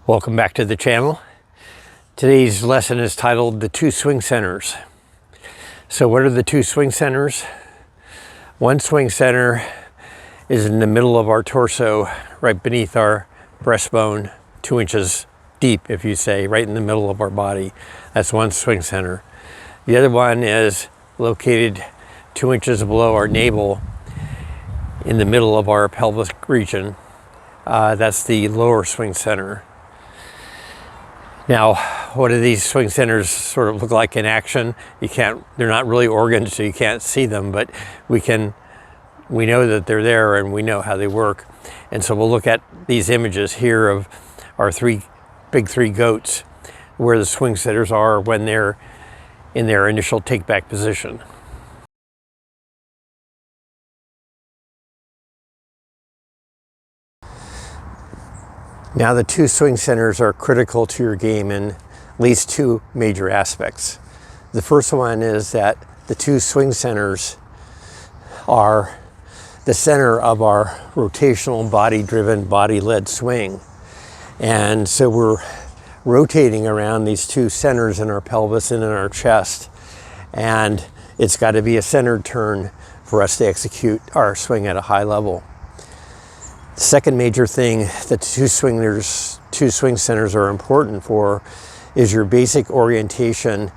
Welcome back to the channel. Today's lesson is titled The Two Swing Centers. So what are the two swing centers? One swing center is in the middle of our torso, right beneath our breastbone, 2 inches deep, if you say, right in the middle of our body. That's one swing center. The other one is located 2 inches below our navel in the middle of our pelvic region. That's the lower swing center. Now, what do these swing centers sort of look like in action? They're not really organs, so you can't see them, but we know that they're there and we know how they work. And so we'll look at these images here of our big three goats, where the swing centers are when they're in their initial take-back position. Now, the two swing centers are critical to your game in at least two major aspects. The first one is that the two swing centers are the center of our rotational body-driven, body-led swing. And so we're rotating around these two centers in our pelvis and in our chest. And it's got to be a centered turn for us to execute our swing at a high level. The second major thing that two swing centers are important for is your basic orientation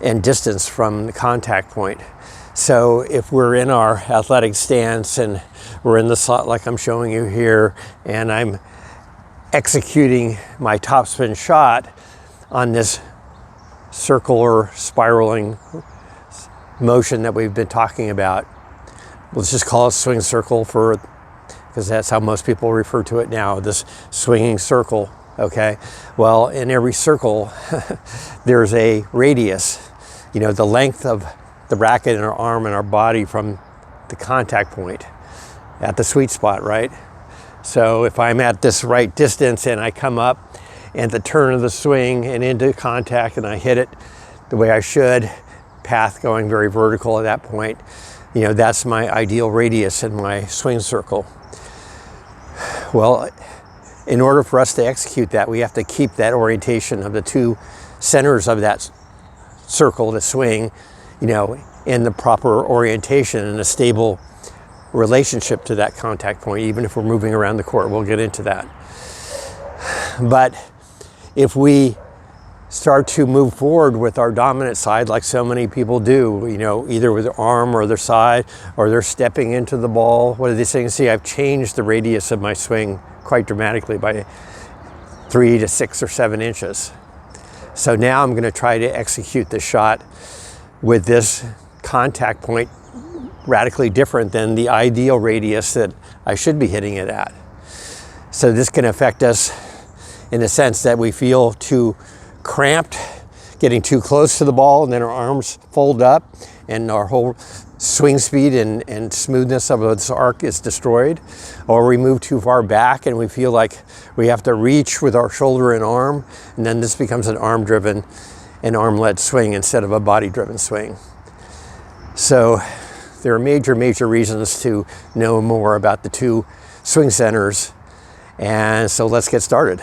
and distance from the contact point. So if we're in our athletic stance and we're in the slot like I'm showing you here, and I'm executing my topspin shot on this circular spiraling motion that we've been talking about, let's just call it swing circle because that's how most people refer to it now, this swinging circle, okay? Well, in every circle, there's a radius, the length of the bracket in our arm and our body from the contact point at the sweet spot, right? So if I'm at this right distance and I come up at the turn of the swing and into contact and I hit it the way I should, path going very vertical at that point, that's my ideal radius in my swing circle. Well, in order for us to execute that, we have to keep that orientation of the two centers of that circle to swing, in the proper orientation and a stable relationship to that contact point, even if we're moving around the court. We'll get into that. But if we start to move forward with our dominant side, like so many people do, either with their arm or their side, or they're stepping into the ball, what are they saying? See, I've changed the radius of my swing quite dramatically by 3 to 6 or 7 inches. So now I'm going to try to execute the shot with this contact point radically different than the ideal radius that I should be hitting it at. So this can affect us in the sense that we feel too cramped, getting too close to the ball, and then our arms fold up and our whole swing speed and smoothness of this arc is destroyed. Or we move too far back and we feel like we have to reach with our shoulder and arm, and then this becomes an arm-driven and arm-led swing instead of a body-driven swing. So there are major reasons to know more about the two swing centers, and so let's get started.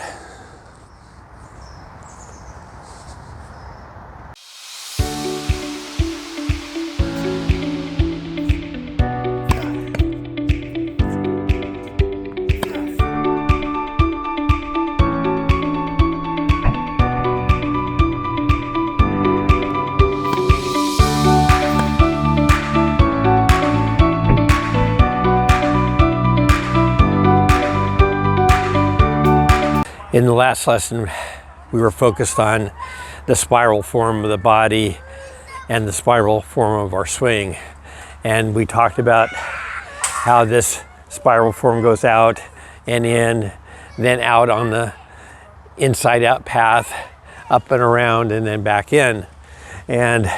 In the last lesson, we were focused on the spiral form of the body and the spiral form of our swing. And we talked about how this spiral form goes out and in, then out on the inside out path, up and around, and then back in. And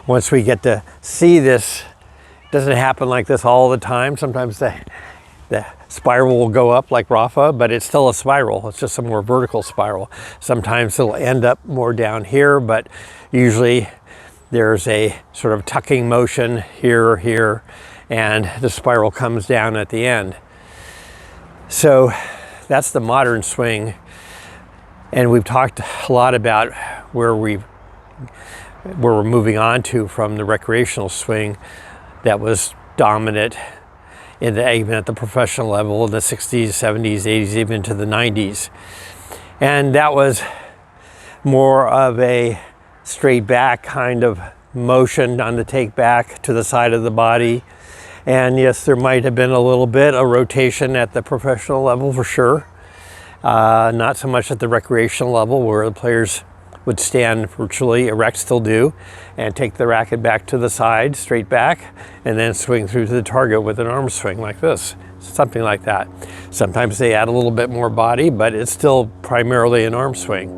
once we get to see this, it doesn't happen like this all the time. Sometimes the spiral will go up like Rafa, but it's still a spiral. It's just a more vertical spiral. Sometimes it'll end up more down here, but usually there's a sort of tucking motion here or here, and the spiral comes down at the end. So that's the modern swing. And we've talked a lot about where we're moving on to from the recreational swing that was dominant even at the professional level in the 60s, 70s, 80s, even to the 90s. And that was more of a straight back kind of motion on the take back to the side of the body. And yes, there might have been a little bit of rotation at the professional level for sure. Not so much at the recreational level where the players would stand virtually erect, still do, and take the racket back to the side, straight back, and then swing through to the target with an arm swing like this, something like that. Sometimes they add a little bit more body, but it's still primarily an arm swing.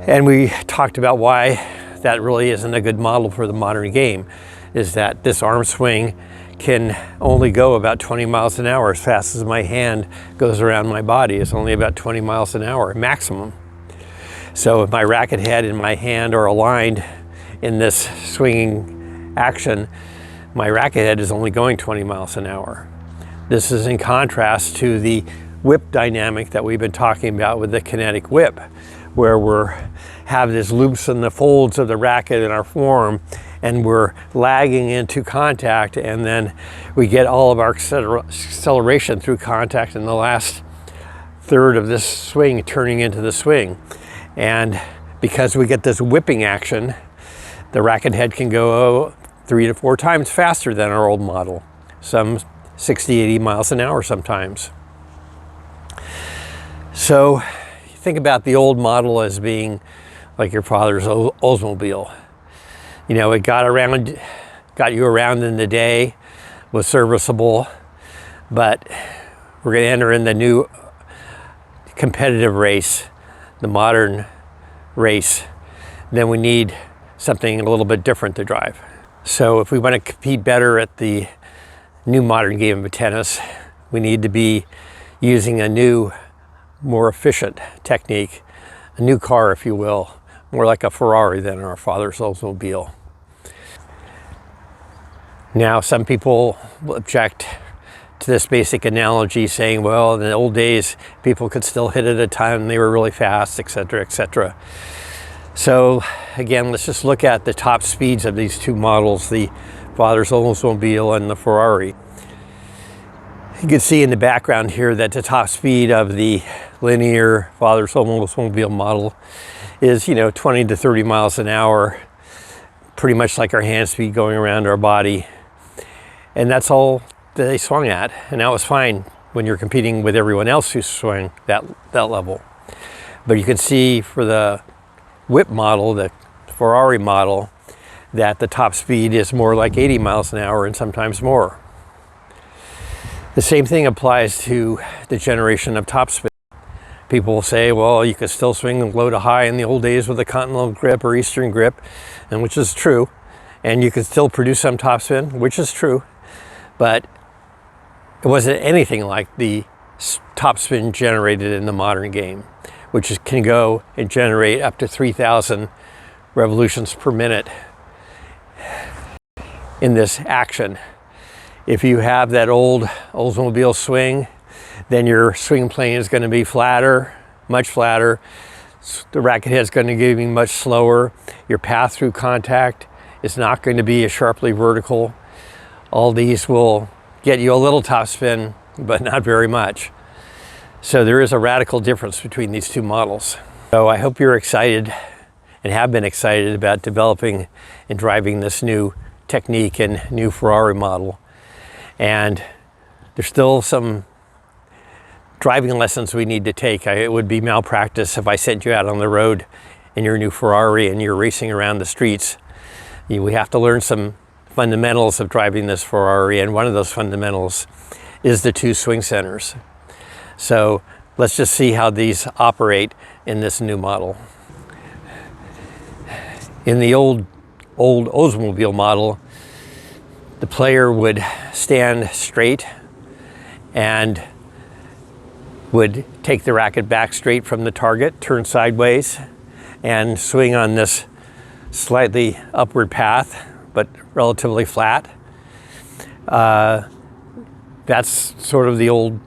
And we talked about why that really isn't a good model for the modern game, is that this arm swing can only go about 20 miles an hour. As fast as my hand goes around my body, it's only about 20 miles an hour maximum. So if my racket head and my hand are aligned in this swinging action, my racket head is only going 20 miles an hour. This is in contrast to the whip dynamic that we've been talking about with the kinetic whip, where we have these loops in the folds of the racket in our forearm, and we're lagging into contact, and then we get all of our acceleration through contact in the last third of this swing turning into the swing. And because we get this whipping action, the racket head can go 3 to 4 times faster than our old model, some 60, 80 miles an hour sometimes. So think about the old model as being like your father's Oldsmobile. You know, it got you around in the day, was serviceable, but we're going to enter in the new competitive race, the modern race. Then we need something a little bit different to drive. So if we want to compete better at the new modern game of tennis, we need to be using a new, more efficient technique, a new car, if you will, more like a Ferrari than our father's Oldsmobile. Now, some people object to this basic analogy, saying, well, in the old days, people could still hit it a ton, they were really fast, etc., etc. So again, let's just look at the top speeds of these two models, the father's Oldsmobile and the Ferrari. You can see in the background here that the top speed of the linear father's Oldsmobile model is, 20 to 30 miles an hour, pretty much like our hand speed going around our body. And that's all that they swung at, and that was fine when you're competing with everyone else who swung that level. But you can see for the whip model, the Ferrari model, that the top speed is more like 80 miles an hour and sometimes more. The same thing applies to the generation of topspin. People will say, well, you could still swing low to high in the old days with a continental grip or eastern grip, and which is true. And you could still produce some topspin, which is true. But it wasn't anything like the topspin generated in the modern game, which can go and generate up to 3,000 revolutions per minute in this action. If you have that old Oldsmobile swing, then your swing plane is going to be flatter, much flatter. The racket head is going to be much slower. Your path through contact is not going to be as sharply vertical. All these will get you a little topspin, but not very much. So there is a radical difference between these two models. So I hope you're excited and have been excited about developing and driving this new technique and new Ferrari model. And there's still some driving lessons we need to take. It would be malpractice if I sent you out on the road in your new Ferrari and you're racing around the streets. We have to learn some fundamentals of driving this Ferrari, and one of those fundamentals is the two swing centers. So let's just see how these operate in this new model. In the old Oldsmobile model, the player would stand straight and would take the racket back straight from the target, turn sideways, and swing on this slightly upward path, but relatively flat. That's sort of the old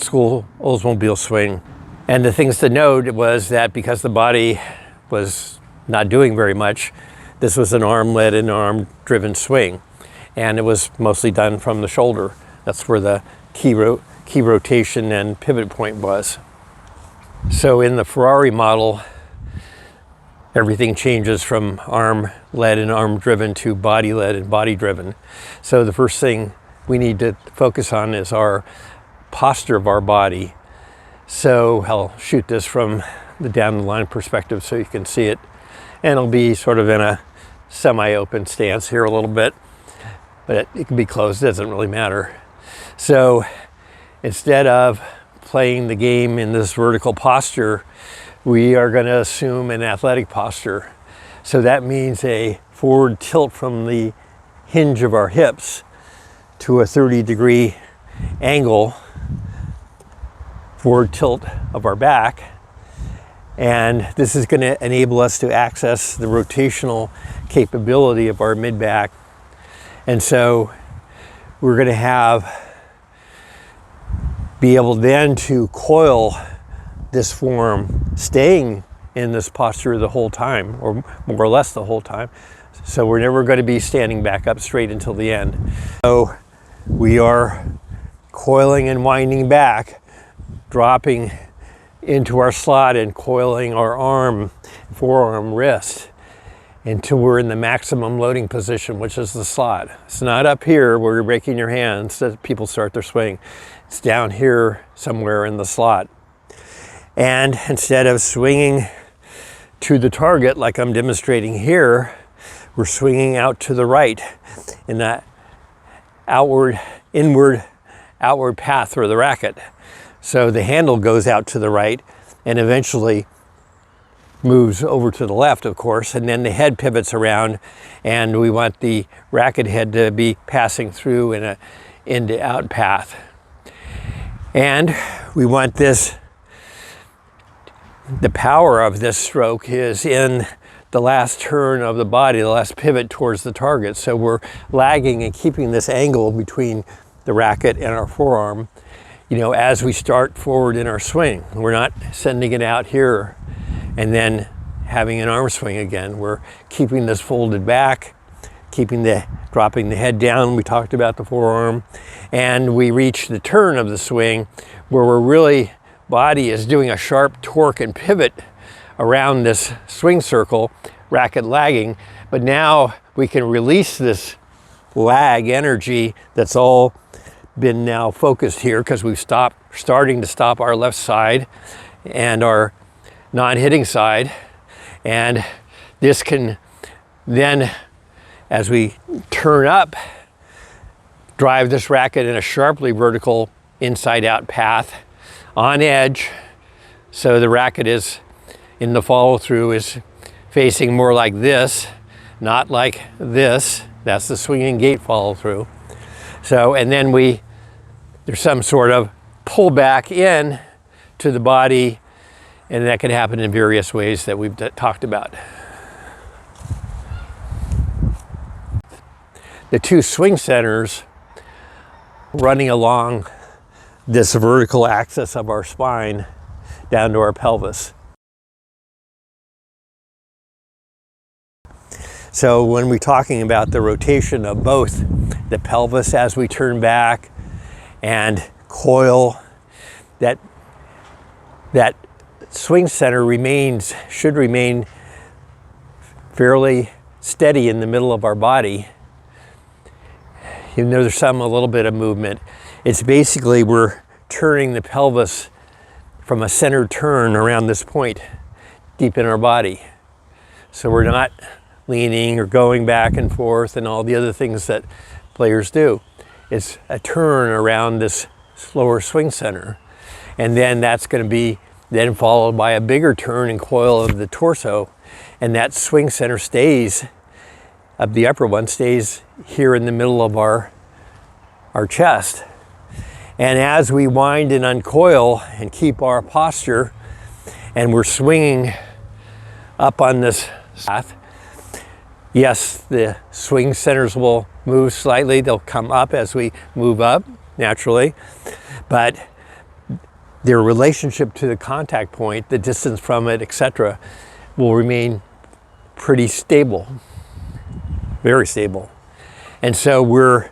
school Oldsmobile swing. And the things to note was that because the body was not doing very much, this was an arm-led and arm-driven swing. And it was mostly done from the shoulder. That's where the key rotation and pivot point was. So in the Ferrari model, everything changes from arm-led and arm-driven to body-led and body-driven. So the first thing we need to focus on is our posture of our body. So I'll shoot this from the down the line perspective so you can see it. And it'll be sort of in a semi-open stance here a little bit, but it can be closed, it doesn't really matter. So instead of playing the game in this vertical posture, we are going to assume an athletic posture. So that means a forward tilt from the hinge of our hips to a 30-degree angle, forward tilt of our back. And this is going to enable us to access the rotational capability of our mid-back. And so we're going to be able then to coil this form, staying in this posture the whole time, or more or less the whole time. So we're never going to be standing back up straight until the end. So we are coiling and winding back, dropping into our slot and coiling our arm, forearm, wrist, until we're in the maximum loading position, which is the slot. It's not up here where you're breaking your hands that people start their swing. It's down here somewhere in the slot. And instead of swinging to the target like I'm demonstrating here, we're swinging out to the right in that inward, outward path for the racket. So the handle goes out to the right and eventually moves over to the left, of course, and then the head pivots around, and we want the racket head to be passing through in a in-to-out path. And we want this, the power of this stroke is in the last turn of the body, the last pivot towards the target. So we're lagging and keeping this angle between the racket and our forearm, you know, as we start forward in our swing. We're not sending it out here and then having an arm swing again. We're keeping this folded back, dropping the head down. We talked about the forearm, and we reach the turn of the swing where we're really, body is doing a sharp torque and pivot around this swing circle, racket lagging, but now we can release this lag energy that's all been now focused here because we've starting to stop our left side and our non-hitting side. And this can then, as we turn up, drive this racket in a sharply vertical inside-out path on edge. So the racket is in the follow-through is facing more like this, not like this. That's the swinging gate follow-through. So, and then there's some sort of pull back in to the body, and that can happen in various ways that we've talked about. The two swing centers running along this vertical axis of our spine down to our pelvis. So when we're talking about the rotation of both the pelvis as we turn back and coil, that swing center should remain fairly steady in the middle of our body. Even though there's a little bit of movement, it's basically we're turning the pelvis from a centered turn around this point deep in our body. So we're not leaning or going back and forth and all the other things that players do. It's a turn around this slower swing center. And then that's going to be then followed by a bigger turn and coil of the torso. And that swing center stays, the upper one stays here in the middle of our chest. And as we wind and uncoil and keep our posture, and we're swinging up on this path, yes, the swing centers will move slightly. They'll come up as we move up naturally, but their relationship to the contact point, the distance from it, etc., will remain pretty stable, very stable. And so we're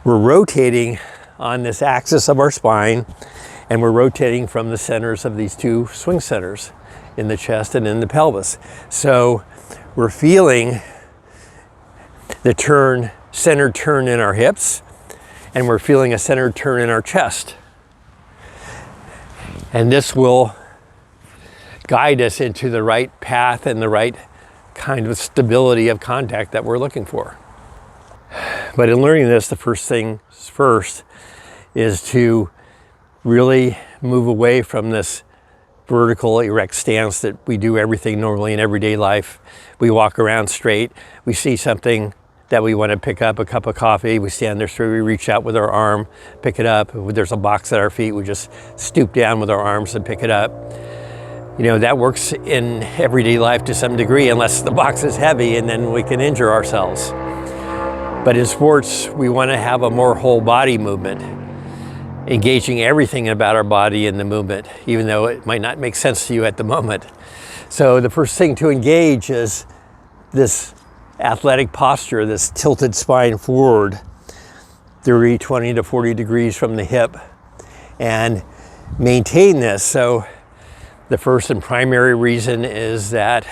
rotating on this axis of our spine, and we're rotating from the centers of these two swing centers in the chest and in the pelvis. So we're feeling the centered turn in our hips, and we're feeling a centered turn in our chest. And this will guide us into the right path and the right kind of stability of contact that we're looking for. But in learning this, the first thing first is to really move away from this vertical erect stance that we do everything normally in everyday life. We walk around straight, we see something that we want to pick up, a cup of coffee, we stand there straight, we reach out with our arm, pick it up. If there's a box at our feet, we just stoop down with our arms and pick it up. You know, that works in everyday life to some degree, unless the box is heavy, and then we can injure ourselves. But in sports, we want to have a more whole body movement, engaging everything about our body in the movement, even though it might not make sense to you at the moment. So the first thing to engage is this athletic posture, this tilted spine forward, 20 to 40 degrees from the hip, and maintain this. So the first and primary reason is that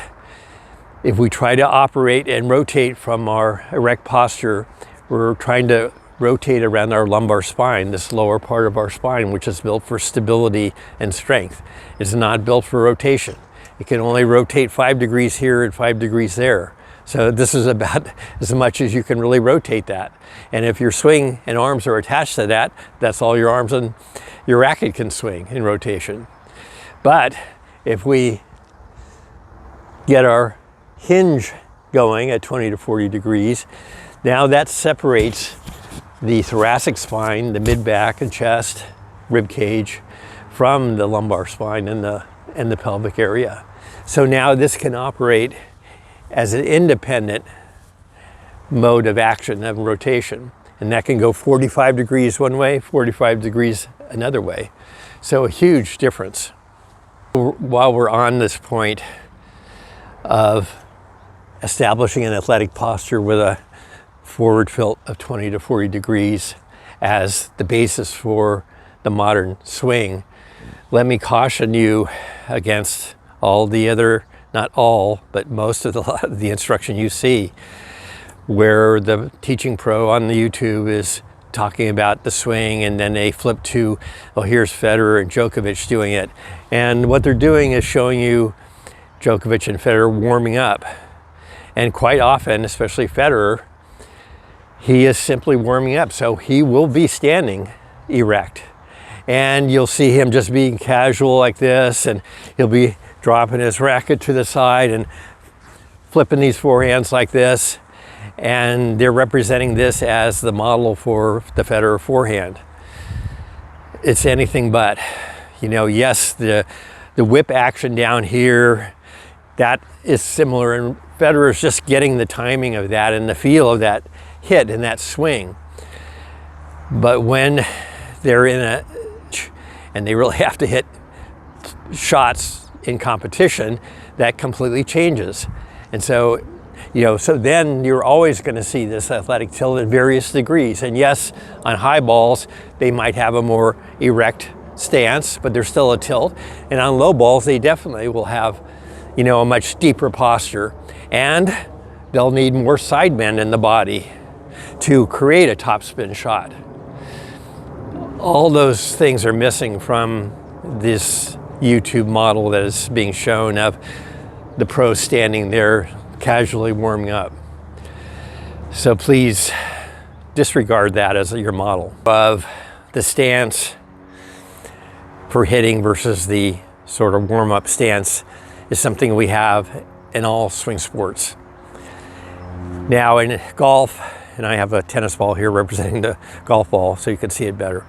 if we try to operate and rotate from our erect posture, we're trying to rotate around our lumbar spine, this lower part of our spine, which is built for stability and strength. It's not built for rotation. It can only rotate 5 degrees here and 5 degrees there. So this is about as much as you can really rotate that. And if your swing and arms are attached to that, that's all your arms and your racket can swing in rotation. But if we get our hinge going at 20 to 40 degrees, now that separates the thoracic spine, the mid-back and chest, rib cage, from the lumbar spine and the pelvic area. So now this can operate as an independent mode of action, of rotation. And that can go 45 degrees one way, 45 degrees another way. So a huge difference. While we're on this point of establishing an athletic posture with a forward tilt of 20 to 40 degrees as the basis for the modern swing, let me caution you against all the other, not all, but most of the instruction you see, where the teaching pro on the YouTube is talking about the swing, and then they flip to, oh, here's Federer and Djokovic doing it. And what they're doing is showing you Djokovic and Federer warming up. And quite often, especially Federer, he is simply warming up. So he will be standing erect. And you'll see him just being casual like this, and he'll be dropping his racket to the side and flipping these forehands like this. And they're representing this as the model for the Federer forehand. It's anything but. You know, yes, the whip action down here, that is similar, and Federer's just getting the timing of that and the feel of that hit and that swing. But when they're in and they really have to hit shots in competition, that completely changes. And so, you know, so then you're always going to see this athletic tilt in various degrees. And yes, on high balls, they might have a more erect stance, but there's still a tilt. And on low balls, they definitely will have, you know, a much deeper posture. And they'll need more side bend in the body to create a topspin shot. All those things are missing from this YouTube model that is being shown of the pros standing there casually warming up. So please disregard that as your model of the stance for hitting versus the sort of warm-up stance is something we have in all swing sports. Now in golf, and I have a tennis ball here representing the golf ball so you can see it better.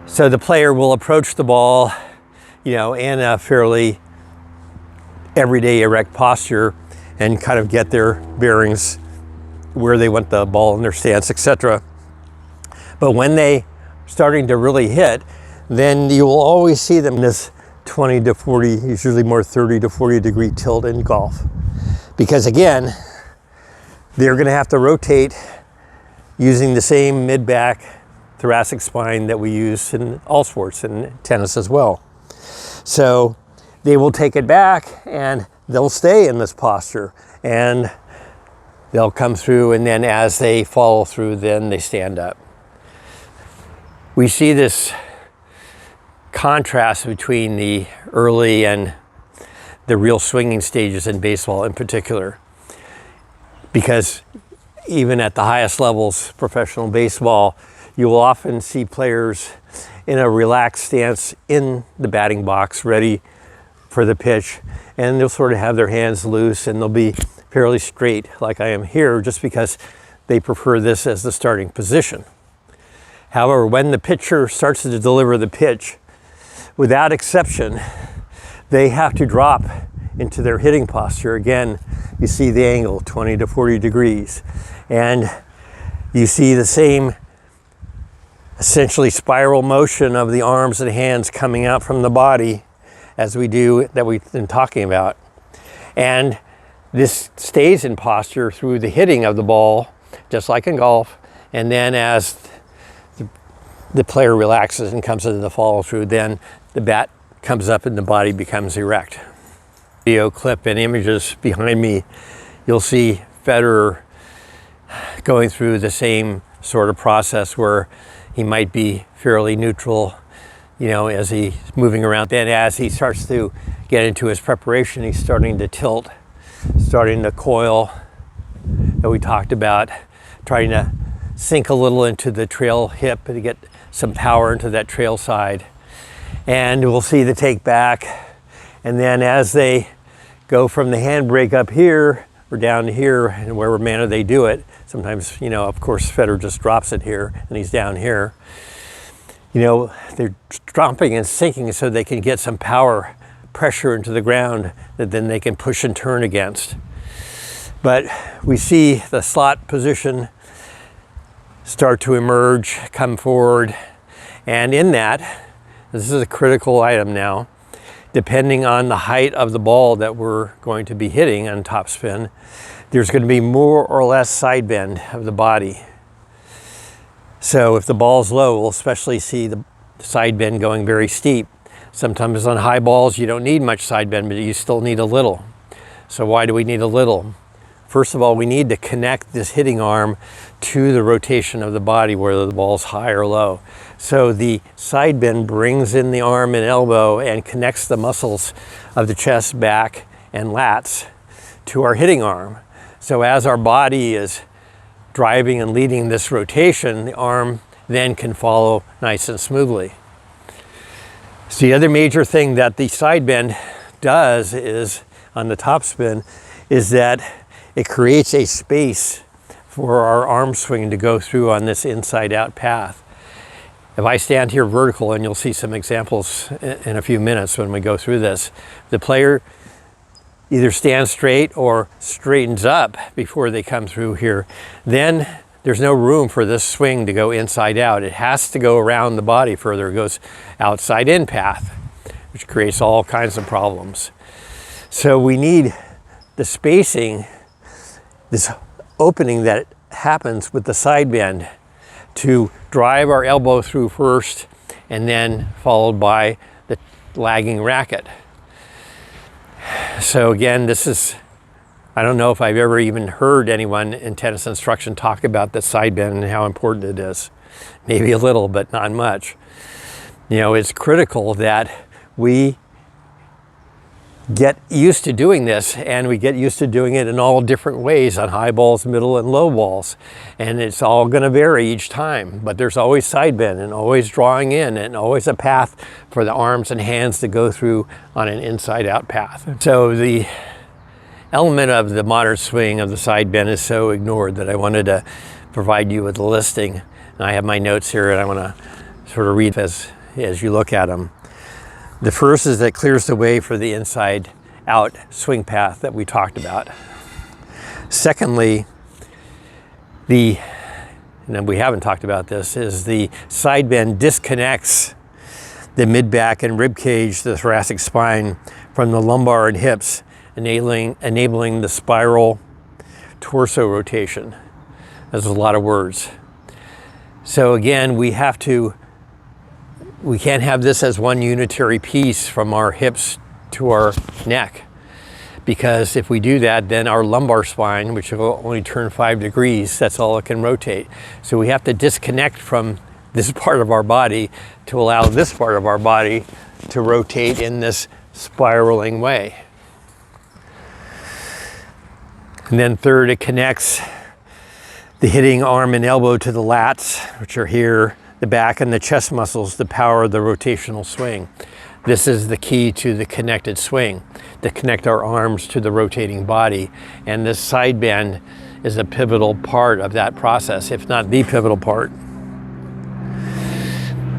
So the player will approach the ball, you know, in a fairly everyday erect posture and kind of get their bearings where they want the ball in their stance, etc. But when they starting to really hit, then you will always see them in this 20 to 40, usually more 30 to 40 degree tilt in golf. Because again, they're going to have to rotate using the same mid-back thoracic spine that we use in all sports and tennis as well. So they will take it back and they'll stay in this posture and they'll come through, and then as they follow through, then they stand up. We see this contrast between the early and the real swinging stages in baseball in particular, because even at the highest levels, professional baseball, you will often see players in a relaxed stance in the batting box, ready for the pitch, and they'll sort of have their hands loose and they'll be fairly straight like I am here, just because they prefer this as the starting position. However, when the pitcher starts to deliver the pitch, without exception, they have to drop into their hitting posture. Again, you see the angle, 20 to 40 degrees. And you see the same essentially spiral motion of the arms and hands coming out from the body as we do that we've been talking about. And this stays in posture through the hitting of the ball, just like in golf. And then as the player relaxes and comes into the follow through, then the bat comes up and the body becomes erect. Video clip and images behind me, you'll see Federer going through the same sort of process where he might be fairly neutral, you know, as he's moving around. Then as he starts to get into his preparation, he's starting to tilt, starting to coil that we talked about, trying to sink a little into the trail hip to get some power into that trail side. And we'll see the take back. And then as they go from the handbrake up here or down here, in whatever manner they do it, sometimes, you know, of course, Federer just drops it here and he's down here. You know, they're dropping and sinking so they can get some power pressure into the ground that then they can push and turn against. But we see the slot position start to emerge, come forward, and in that, this is a critical item now, depending on the height of the ball that we're going to be hitting on topspin, there's going to be more or less side bend of the body. So if the ball's low, we'll especially see the side bend going very steep. Sometimes on high balls, you don't need much side bend, but you still need a little. So why do we need a little? First of all, we need to connect this hitting arm to the rotation of the body, whether the ball's high or low. So the side bend brings in the arm and elbow and connects the muscles of the chest, back, and lats to our hitting arm. So as our body is driving and leading this rotation, the arm then can follow nice and smoothly. So the other major thing that the side bend does is, on the topspin, is that it creates a space for our arm swing to go through on this inside out path. If I stand here vertical, and you'll see some examples in a few minutes when we go through this, the player either stands straight or straightens up before they come through here, then there's no room for this swing to go inside out. It has to go around the body further. It goes outside in path, which creates all kinds of problems. So we need the spacing, this opening that happens with the side bend, to drive our elbow through first and then followed by the lagging racket. So again, this is, I don't know if I've ever even heard anyone in tennis instruction talk about the side bend and how important it is. Maybe a little, but not much. You know, it's critical that we get used to doing this, and we get used to doing it in all different ways on high balls, middle, and low balls. And it's all going to vary each time, but there's always side bend and always drawing in and always a path for the arms and hands to go through on an inside out path. So the element of the modern swing of the side bend is so ignored that I wanted to provide you with a listing. And I have my notes here and I want to sort of read as you look at them. The first is that it clears the way for the inside out swing path that we talked about. Secondly, and we haven't talked about this, is the side bend disconnects the mid-back and rib cage, the thoracic spine, from the lumbar and hips, enabling the spiral torso rotation. That's a lot of words. So again, we can't have this as one unitary piece from our hips to our neck, because if we do that, then our lumbar spine, which will only turn 5 degrees, that's all it can rotate. So we have to disconnect from this part of our body to allow this part of our body to rotate in this spiraling way. And then third, it connects the hitting arm and elbow to the lats, which are here, the back and the chest muscles, to power the rotational swing. This is the key to the connected swing, to connect our arms to the rotating body. And this side bend is a pivotal part of that process, if not the pivotal part.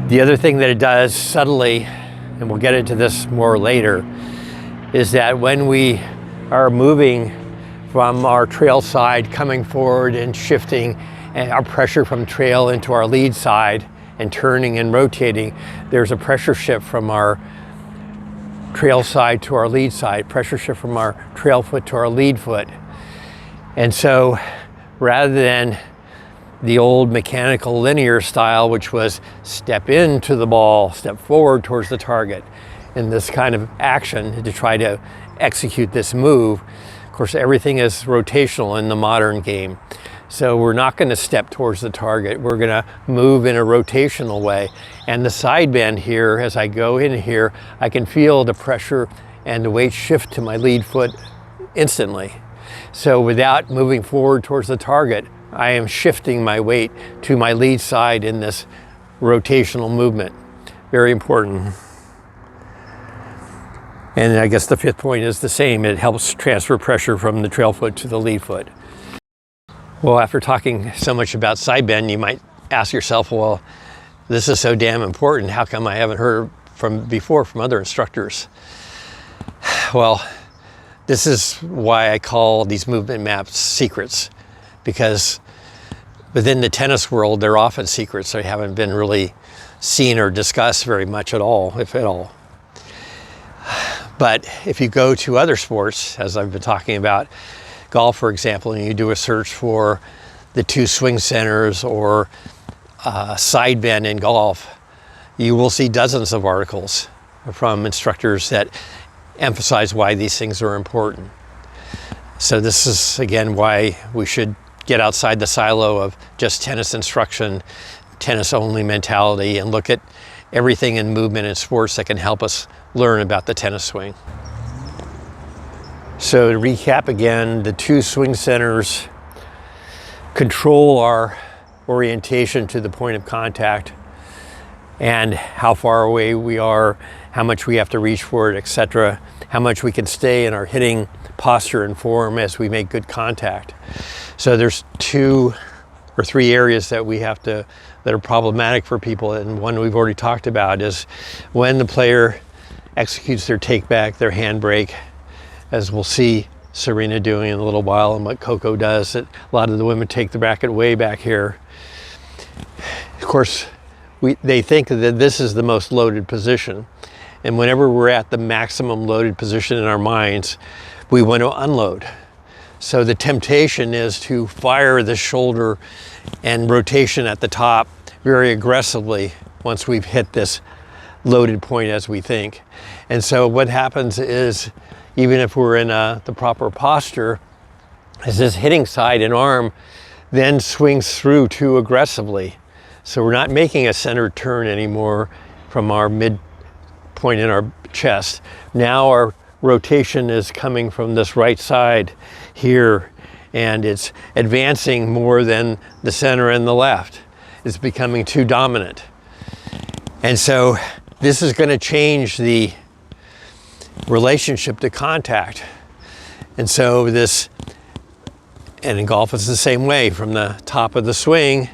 The other thing that it does subtly, and we'll get into this more later, is that when we are moving from our trail side, coming forward and shifting, and our pressure from trail into our lead side and turning and rotating, there's a pressure shift from our trail side to our lead side, pressure shift from our trail foot to our lead foot. And so rather than the old mechanical linear style, which was step into the ball, step forward towards the target, in this kind of action to try to execute this move. Of course, everything is rotational in the modern game. So we're not going to step towards the target. We're going to move in a rotational way. And the side bend here, as I go in here, I can feel the pressure and the weight shift to my lead foot instantly. So without moving forward towards the target, I am shifting my weight to my lead side in this rotational movement. Very important. And I guess the fifth point is the same. It helps transfer pressure from the trail foot to the lead foot. Well, after talking so much about side bend, you might ask yourself, well, this is so damn important. How come I haven't heard before from other instructors? Well, this is why I call these movement maps secrets, because within the tennis world, they're often secrets. They haven't been really seen or discussed very much at all, if at all. But if you go to other sports, as I've been talking about, golf, for example, and you do a search for the two swing centers or side bend in golf, you will see dozens of articles from instructors that emphasize why these things are important. So this is, again, why we should get outside the silo of just tennis instruction, tennis only mentality, and look at everything in movement and sports that can help us learn about the tennis swing. So to recap again, the two swing centers control our orientation to the point of contact and how far away we are, how much we have to reach for it, etc., how much we can stay in our hitting posture and form as we make good contact. So there's 2 or 3 areas that that are problematic for people, and one we've already talked about is when the player executes their take back, their handbrake, as we'll see Serena doing in a little while, and what Coco does, that a lot of the women take the racket way back here. Of course, they think that this is the most loaded position, and whenever we're at the maximum loaded position in our minds, we want to unload. So the temptation is to fire the shoulder and rotation at the top very aggressively once we've hit this loaded point as we think. And so what happens is, even if we're in the proper posture, is this hitting side and arm then swings through too aggressively. So we're not making a centered turn anymore from our midpoint in our chest. Now our rotation is coming from this right side here, and it's advancing more than the center and the left. It's becoming too dominant. And so this is going to change the relationship to contact. And so and in golf it's the same way. From the top of the swing,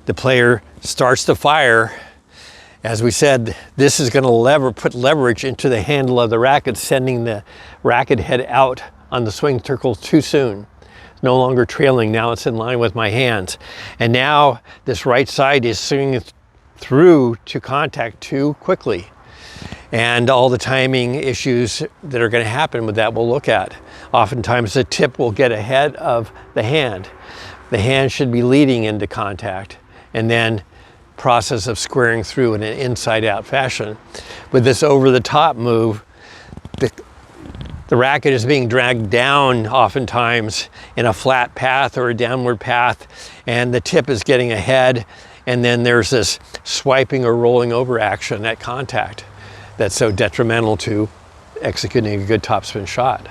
the player starts to fire. As we said, this is going to put leverage into the handle of the racket, sending the racket head out on the swing circle too soon. It's no longer trailing, now it's in line with my hands. And now this right side is swinging through to contact too quickly. And all the timing issues that are going to happen with that we'll look at. Oftentimes the tip will get ahead of the hand. The hand should be leading into contact, and then process of squaring through in an inside out fashion. With this over the top move, the racket is being dragged down oftentimes in a flat path or a downward path, and the tip is getting ahead, and then there's this swiping or rolling over action at contact that's so detrimental to executing a good topspin shot.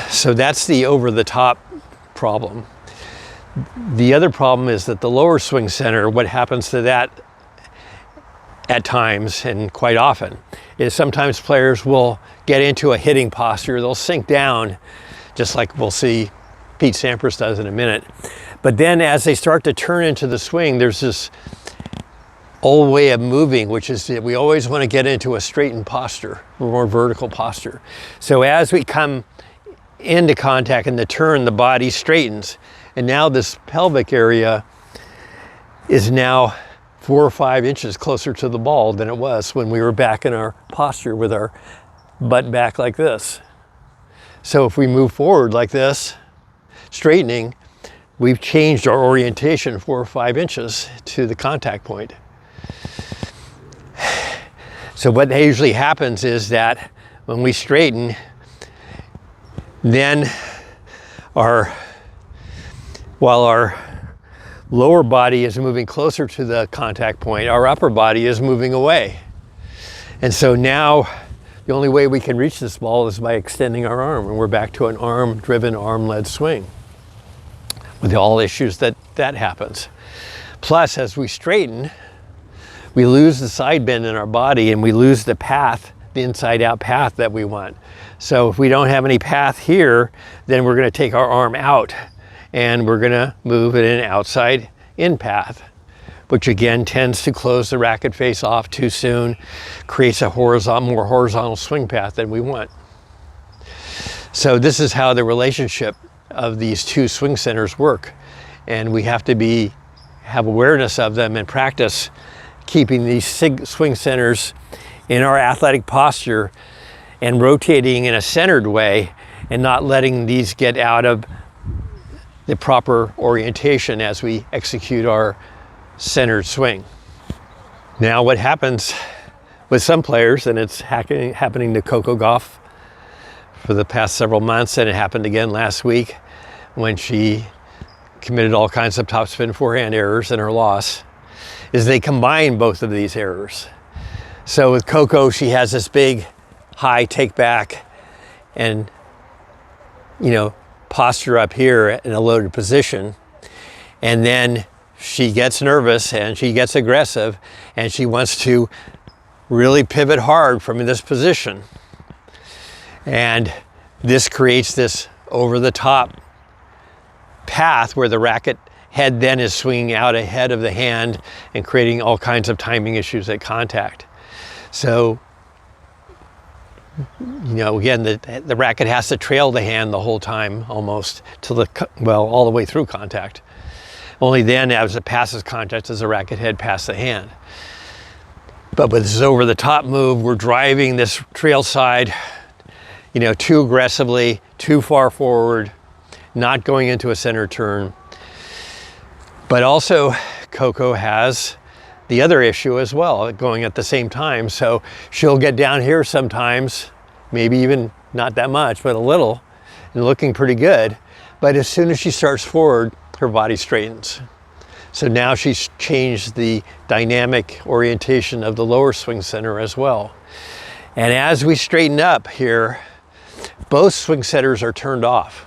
So that's the over the top problem. The other problem is that the lower swing center, what happens to that at times and quite often is sometimes players will get into a hitting posture, they'll sink down, just like we'll see Pete Sampras does in a minute. But then as they start to turn into the swing, there's this old way of moving, which is that we always want to get into a straightened posture, a more vertical posture. So as we come into contact in the turn, the body straightens. And now this pelvic area is now 4 or 5 inches closer to the ball than it was when we were back in our posture with our butt back like this. So if we move forward like this, straightening, we've changed our orientation 4 or 5 inches to the contact point. So what usually happens is that when we straighten, then while our lower body is moving closer to the contact point, our upper body is moving away. And so now the only way we can reach this ball is by extending our arm, and we're back to an arm-driven, arm-led swing with all issues that happens. Plus, as we straighten, we lose the side bend in our body, and we lose the path, the inside-out path that we want. So if we don't have any path here, then we're going to take our arm out, and we're going to move it in an outside-in path, which again tends to close the racket face off too soon, creates a more horizontal swing path than we want. So this is how the relationship of these two swing centers work, and we have to have awareness of them and practice keeping these swing centers in our athletic posture and rotating in a centered way, and not letting these get out of the proper orientation as we execute our centered swing. Now what happens with some players, and it's happening to Coco Gauff for the past several months, and it happened again last week when she committed all kinds of topspin forehand errors in her loss, is they combine both of these errors. So with Coco, she has this big high take back and posture up here in a loaded position, and then she gets nervous and she gets aggressive and she wants to really pivot hard from this position, and this creates this over the top path where the racket head then is swinging out ahead of the hand and creating all kinds of timing issues at contact. So again, the racket has to trail the hand the whole time almost all the way through contact. Only then, as it passes contact, does the racket head pass the hand. But with this over the top move, we're driving this trail side, too aggressively, too far forward, not going into a center turn. But also, Coco has the other issue as well, going at the same time. So she'll get down here sometimes, maybe even not that much, but a little, and looking pretty good. But as soon as she starts forward, her body straightens. So now she's changed the dynamic orientation of the lower swing center as well. And as we straighten up here, both swing centers are turned off.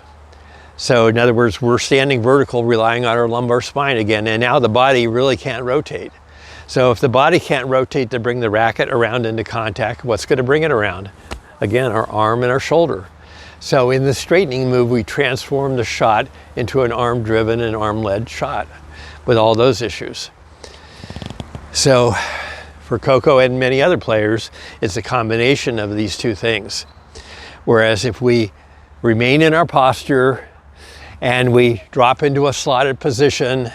So in other words, we're standing vertical, relying on our lumbar spine again, and now the body really can't rotate. So if the body can't rotate to bring the racket around into contact, what's going to bring it around? Again, our arm and our shoulder. So in the straightening move, we transform the shot into an arm-driven and arm-led shot with all those issues. So for Coco and many other players, it's a combination of these two things. Whereas if we remain in our posture and we drop into a slotted position,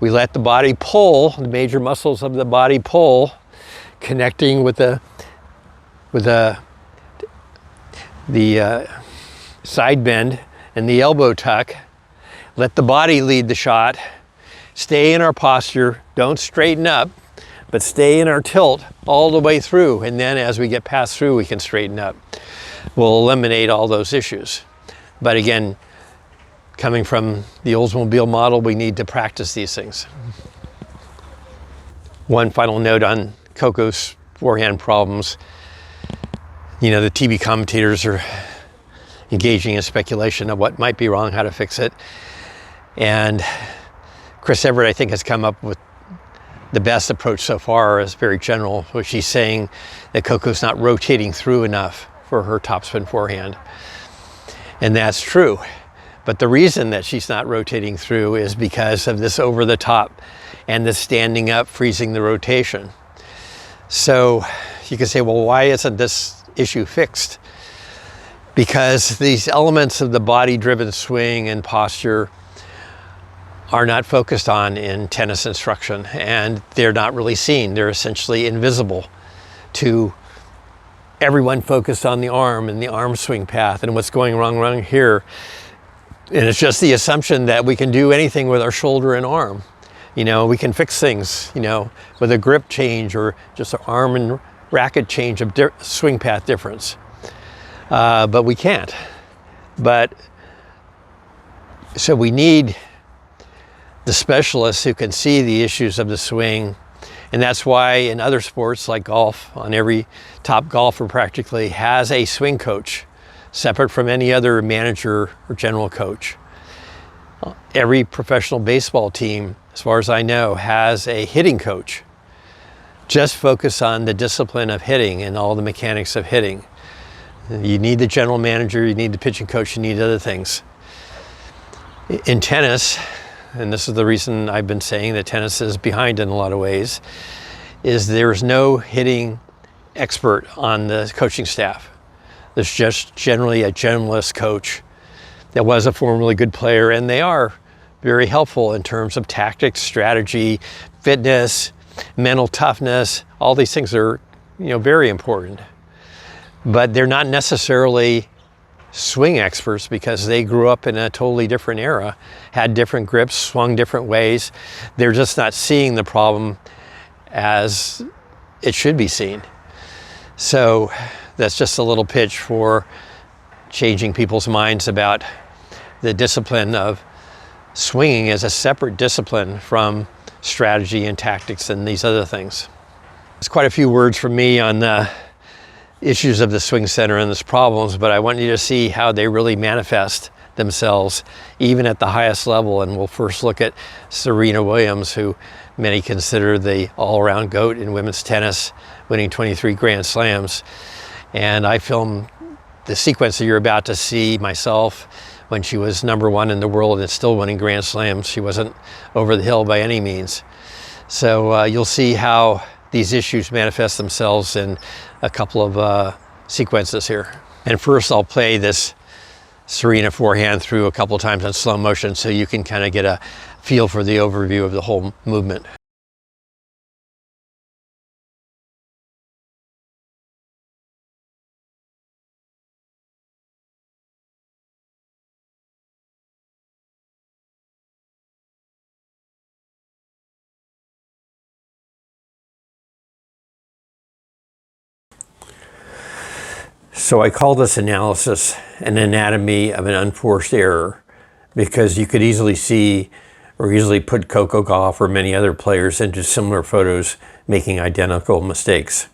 We let the body pull, the major muscles of the body pull, connecting with the side bend and the elbow tuck. Let the body lead the shot. Stay in our posture, don't straighten up, but stay in our tilt all the way through. And then as we get past through, we can straighten up. We'll eliminate all those issues. But again, coming from the Oldsmobile model, we need to practice these things. One final note on Coco's forehand problems. You know, the TV commentators are engaging in speculation of what might be wrong, how to fix it. And Chris Everett, I think, has come up with the best approach so far, is very general, which she's saying that Coco's not rotating through enough for her topspin forehand. And that's true. But the reason that she's not rotating through is because of this over the top and the standing up, freezing the rotation. So you can say, well, why isn't this issue fixed? Because these elements of the body-driven swing and posture are not focused on in tennis instruction, and they're not really seen. They're essentially invisible to everyone focused on the arm and the arm swing path and what's going wrong here. And it's just the assumption that we can do anything with our shoulder and arm. You know, we can fix things, you know, with a grip change or just an arm and racket change of swing path difference. But we can't. So we need the specialists who can see the issues of the swing. And that's why in other sports like golf, on every top golfer practically has a swing coach, separate from any other manager or general coach. Every professional baseball team, as far as I know, has a hitting coach. Just focus on the discipline of hitting and all the mechanics of hitting. You need the general manager, you need the pitching coach, you need other things. In tennis, and this is the reason I've been saying that tennis is behind in a lot of ways, is there's no hitting expert on the coaching staff. There's just generally a generalist coach that was a formerly good player, and they are very helpful in terms of tactics, strategy, fitness, mental toughness. All these things are, you know, very important. But they're not necessarily swing experts because they grew up in a totally different era, had different grips, swung different ways. They're just not seeing the problem as it should be seen. So that's just a little pitch for changing people's minds about the discipline of swinging as a separate discipline from strategy and tactics and these other things. There's quite a few words from me on the issues of the swing center and its problems, but I want you to see how they really manifest themselves even at the highest level. And we'll first look at Serena Williams, who many consider the all-around GOAT in women's tennis, winning 23 Grand Slams. And I filmed the sequence that you're about to see myself when she was #1 in the world and still winning Grand Slams. She wasn't over the hill by any means. So you'll see how these issues manifest themselves in a couple of sequences here. And first I'll play this Serena forehand through a couple of times in slow motion so you can kind of get a feel for the overview of the whole movement. So I call this analysis an anatomy of an unforced error, because you could easily see or easily put Coco Gauff or many other players into similar photos making identical mistakes.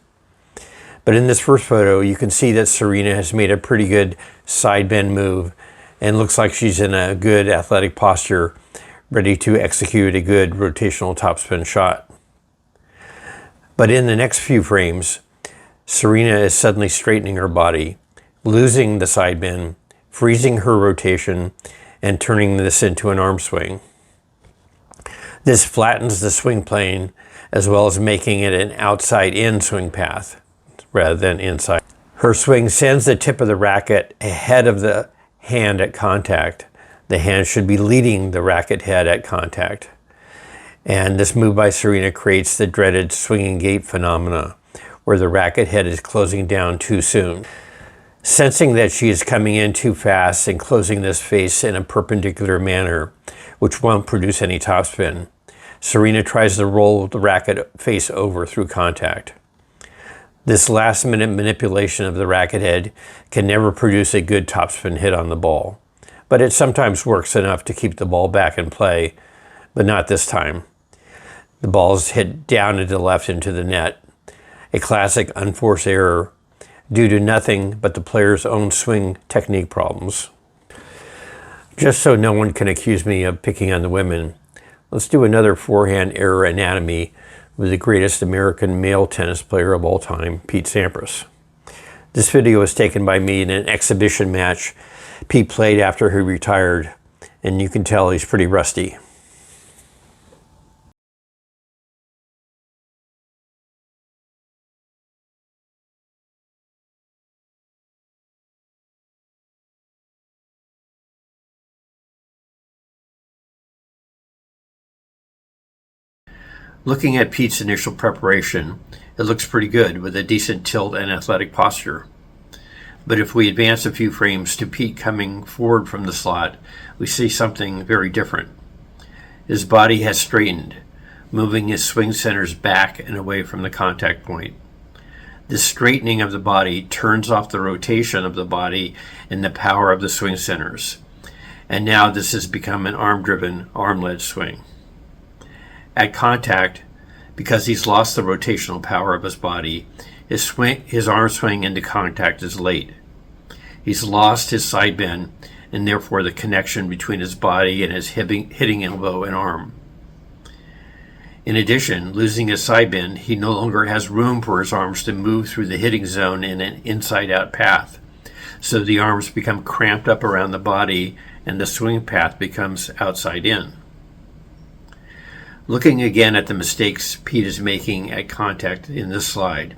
But in this first photo, you can see that Serena has made a pretty good side bend move and looks like she's in a good athletic posture, ready to execute a good rotational topspin shot. But in the next few frames, Serena is suddenly straightening her body, losing the side bend, freezing her rotation, and turning this into an arm swing. This flattens the swing plane as well as making it an outside-in swing path rather than inside. Her swing sends the tip of the racket ahead of the hand at contact. The hand should be leading the racket head at contact. And this move by Serena creates the dreaded swinging gate phenomena, where the racket head is closing down too soon. Sensing that she is coming in too fast and closing this face in a perpendicular manner, which won't produce any topspin, Serena tries to roll the racket face over through contact. This last-minute manipulation of the racket head can never produce a good topspin hit on the ball, but it sometimes works enough to keep the ball back in play, but not this time. The ball is hit down and to the left into the net, a classic unforced error due to nothing but the player's own swing technique problems. Just so no one can accuse me of picking on the women, let's do another forehand error anatomy with the greatest American male tennis player of all time, Pete Sampras. This video was taken by me in an exhibition match Pete played after he retired, and you can tell he's pretty rusty. Looking at Pete's initial preparation, it looks pretty good with a decent tilt and athletic posture. But if we advance a few frames to Pete coming forward from the slot, we see something very different. His body has straightened, moving his swing centers back and away from the contact point. This straightening of the body turns off the rotation of the body and the power of the swing centers. And now this has become an arm-driven, arm-led swing. At contact, because he's lost the rotational power of his body, his arm swing into contact is late. He's lost his side bend and therefore the connection between his body and his hitting elbow and arm. In addition, losing his side bend, he no longer has room for his arms to move through the hitting zone in an inside-out path. So the arms become cramped up around the body and the swing path becomes outside in. Looking again at the mistakes Pete is making at contact in this slide,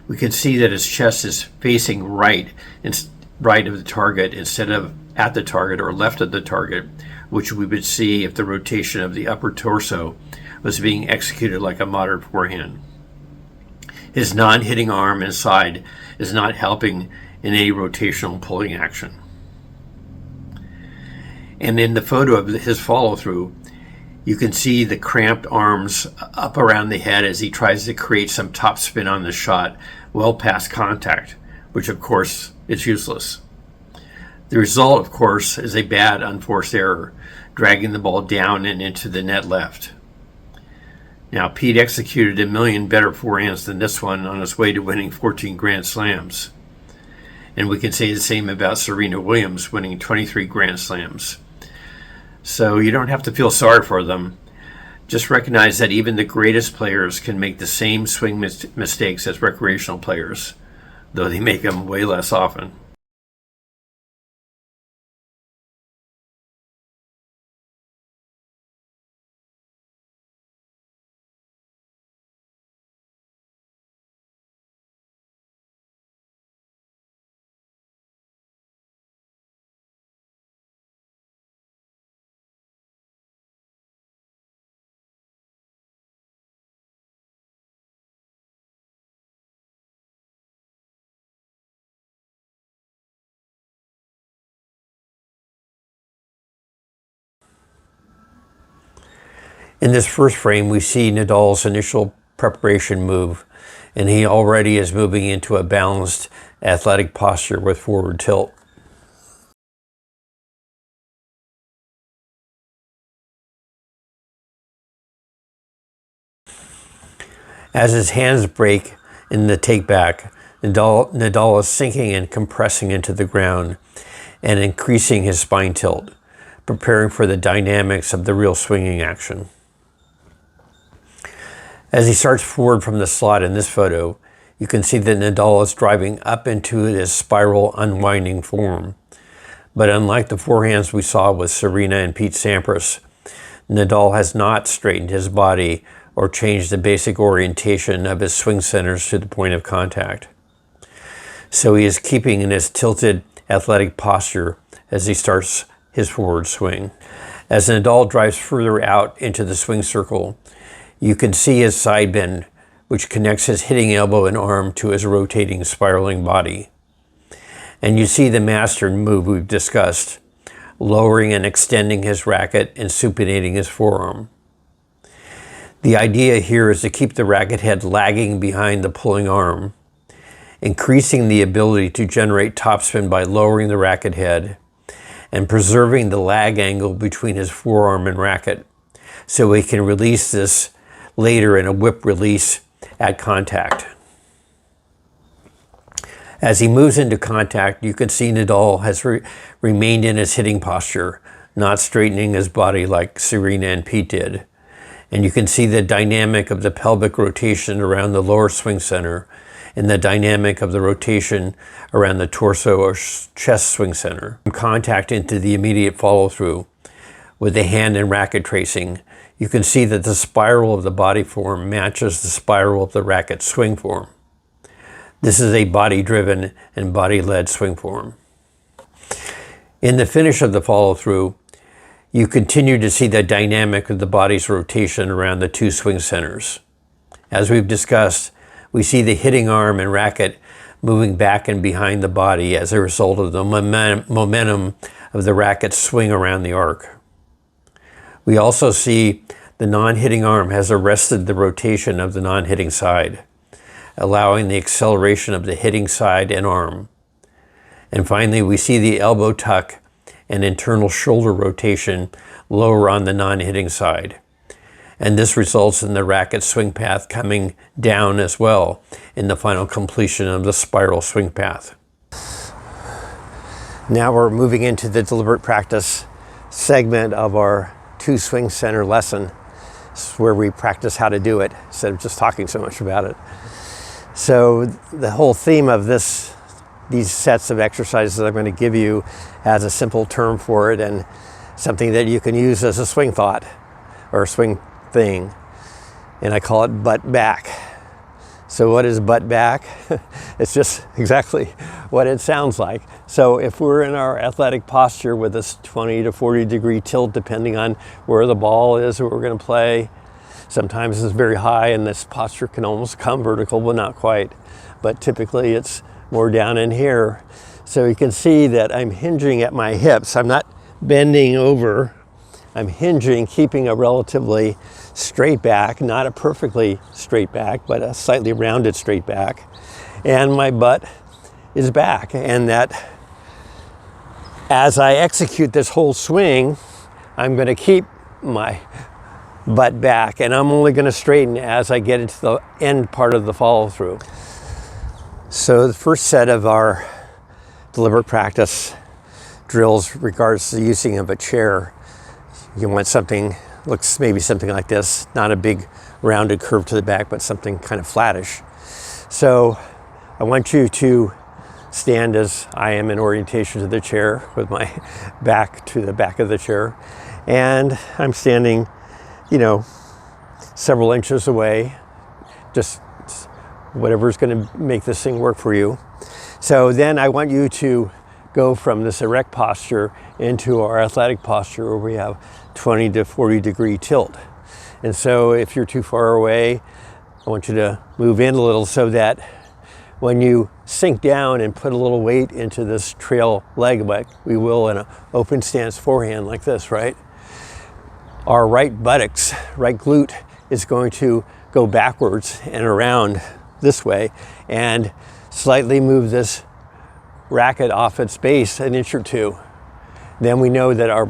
we can see that his chest is facing right of the target instead of at the target or left of the target, which we would see if the rotation of the upper torso was being executed like a modern forehand. His non-hitting arm and side is not helping in any rotational pulling action. And in the photo of his follow-through, you can see the cramped arms up around the head as he tries to create some topspin on the shot well past contact, which of course is useless. The result, of course, is a bad unforced error, dragging the ball down and into the net left. Now, Pete executed a million better forehands than this one on his way to winning 14 Grand Slams. And we can say the same about Serena Williams winning 23 Grand Slams. So you don't have to feel sorry for them. Just recognize that even the greatest players can make the same swing mistakes as recreational players, though they make them way less often. In this first frame, we see Nadal's initial preparation move, and he already is moving into a balanced athletic posture with forward tilt. As his hands break in the take back, Nadal is sinking and compressing into the ground and increasing his spine tilt, preparing for the dynamics of the real swinging action. As he starts forward from the slot in this photo, you can see that Nadal is driving up into this spiral unwinding form. But unlike the forehands we saw with Serena and Pete Sampras, Nadal has not straightened his body or changed the basic orientation of his swing centers to the point of contact. So he is keeping in his tilted athletic posture as he starts his forward swing. As Nadal drives further out into the swing circle, you can see his side bend, which connects his hitting elbow and arm to his rotating, spiraling body. And you see the master move we've discussed, lowering and extending his racket and supinating his forearm. The idea here is to keep the racket head lagging behind the pulling arm, increasing the ability to generate topspin by lowering the racket head and preserving the lag angle between his forearm and racket, so he can release this later in a whip release at contact. As he moves into contact, you can see Nadal has remained in his hitting posture, not straightening his body like Serena and Pete did. And you can see the dynamic of the pelvic rotation around the lower swing center and the dynamic of the rotation around the torso or chest swing center. Contact into the immediate follow-through with the hand and racket tracing, you can see that the spiral of the body form matches the spiral of the racket swing form. This is a body-driven and body-led swing form. In the finish of the follow-through, you continue to see the dynamic of the body's rotation around the two swing centers. As we've discussed, we see the hitting arm and racket moving back and behind the body as a result of the momentum of the racket's swing around the arc. We also see the non-hitting arm has arrested the rotation of the non-hitting side, allowing the acceleration of the hitting side and arm. And finally, we see the elbow tuck and internal shoulder rotation lower on the non-hitting side. And this results in the racket swing path coming down as well in the final completion of the spiral swing path. Now we're moving into the deliberate practice segment of our two swing center lesson. This is where we practice how to do it instead of just talking so much about it. So the whole theme of these sets of exercises that I'm going to give you has a simple term for it and something that you can use as a swing thought or a swing thing. And I call it butt back. So what is butt back? It's just exactly what it sounds like. So if we're in our athletic posture with this 20 to 40 degree tilt, depending on where the ball is or we're going to play, sometimes it's very high and this posture can almost come vertical, but not quite. But typically it's more down in here. So you can see that I'm hinging at my hips. I'm not bending over. I'm hinging, keeping a relatively straight back, not a perfectly straight back, but a slightly rounded straight back. And my butt is back. And that as I execute this whole swing, I'm going to keep my butt back, and I'm only going to straighten as I get into the end part of the follow through. So the first set of our deliberate practice drills regards the using of a chair. You want something, looks maybe something like this, not a big rounded curve to the back, but something kind of flattish. So I want you to stand as I am in orientation to the chair with my back to the back of the chair. And I'm standing, several inches away, just whatever's going to make this thing work for you. So then I want you to go from this erect posture into our athletic posture where we have 20 to 40 degree tilt. And so if you're too far away, I want you to move in a little so that when you sink down and put a little weight into this trail leg, like we will in an open stance forehand like this, right? Our right buttocks, right glute is going to go backwards and around this way and slightly move this racket off its base an inch or two. Then we know that our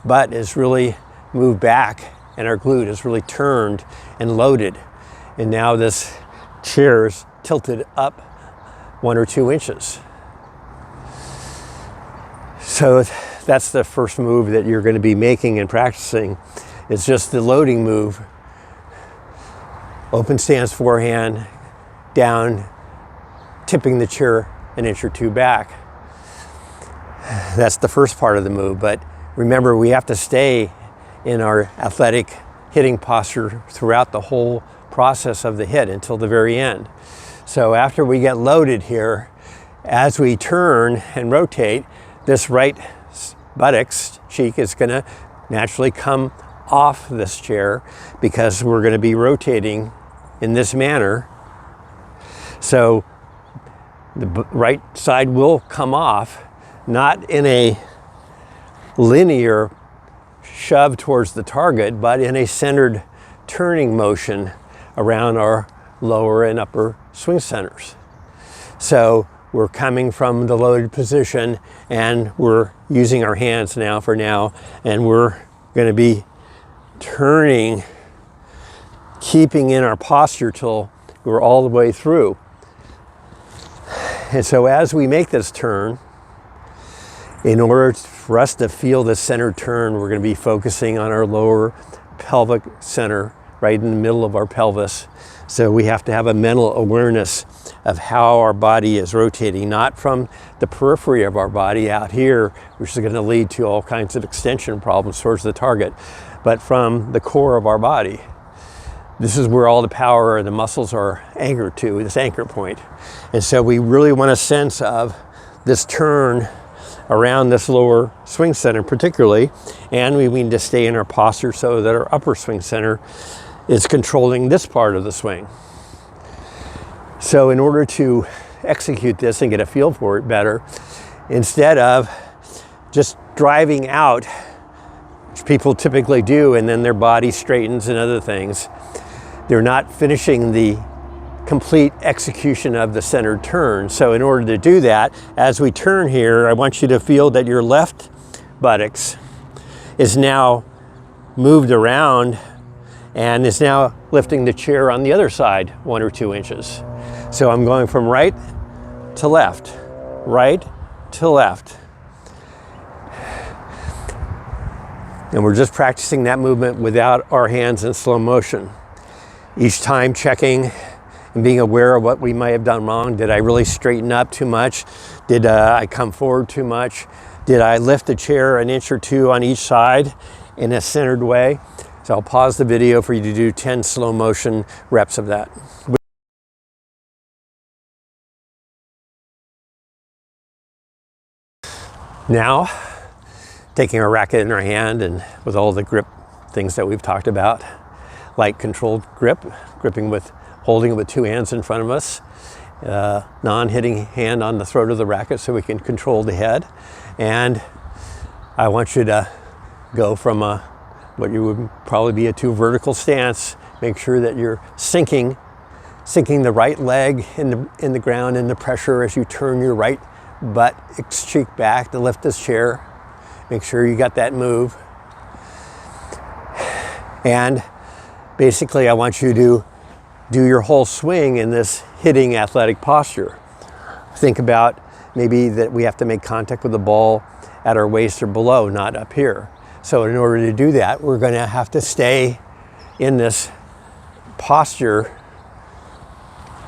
butt is really moved back and our glute is really turned and loaded. And now this chair is tilted up 1 or 2 inches. So that's the first move that you're going to be making and practicing. It's just the loading move. Open stance forehand, down, tipping the chair an inch or two back. That's the first part of the move, but remember we have to stay in our athletic hitting posture throughout the whole process of the hit until the very end. So after we get loaded here, as we turn and rotate, this right buttocks cheek is going to naturally come off this chair because we're going to be rotating in this manner. So the right side will come off, not in a linear shove towards the target, but in a centered turning motion around our lower and upper swing centers. So we're coming from the loaded position and we're using our hands now and we're going to be turning, keeping in our posture till we're all the way through. And so as we make this turn, in order for us to feel the center turn, we're going to be focusing on our lower pelvic center, right in the middle of our pelvis. So we have to have a mental awareness of how our body is rotating, not from the periphery of our body out here, which is going to lead to all kinds of extension problems towards the target, but from the core of our body. This is where all the power and the muscles are anchored to, this anchor point. And so we really want a sense of this turn around this lower swing center particularly, and we need to stay in our posture so that our upper swing center is controlling this part of the swing. So in order to execute this and get a feel for it better, instead of just driving out, which people typically do, and then their body straightens and other things, they're not finishing the complete execution of the centered turn. So in order to do that, as we turn here, I want you to feel that your left buttocks is now moved around and is now lifting the chair on the other side 1 or 2 inches. So I'm going from right to left, right to left. And we're just practicing that movement without our hands in slow motion. Each time checking and being aware of what we might have done wrong. Did I really straighten up too much? Did I come forward too much? Did I lift the chair 1 inch or 2 on each side in a centered way? So I'll pause the video for you to do 10 slow motion reps of that. Now, taking our racket in our hand and with all the grip things that we've talked about, light controlled grip, holding it with 2 hands in front of us, non-hitting hand on the throat of the racket so we can control the head. And I want you to go from what you would probably be a 2 vertical stance. Make sure that you're sinking the right leg in the ground in the pressure as you turn your right butt cheek back to lift this chair. Make sure you got that move. And basically I want you to do your whole swing in this hitting athletic posture. Think about maybe that we have to make contact with the ball at our waist or below, not up here. So in order to do that, we're going to have to stay in this posture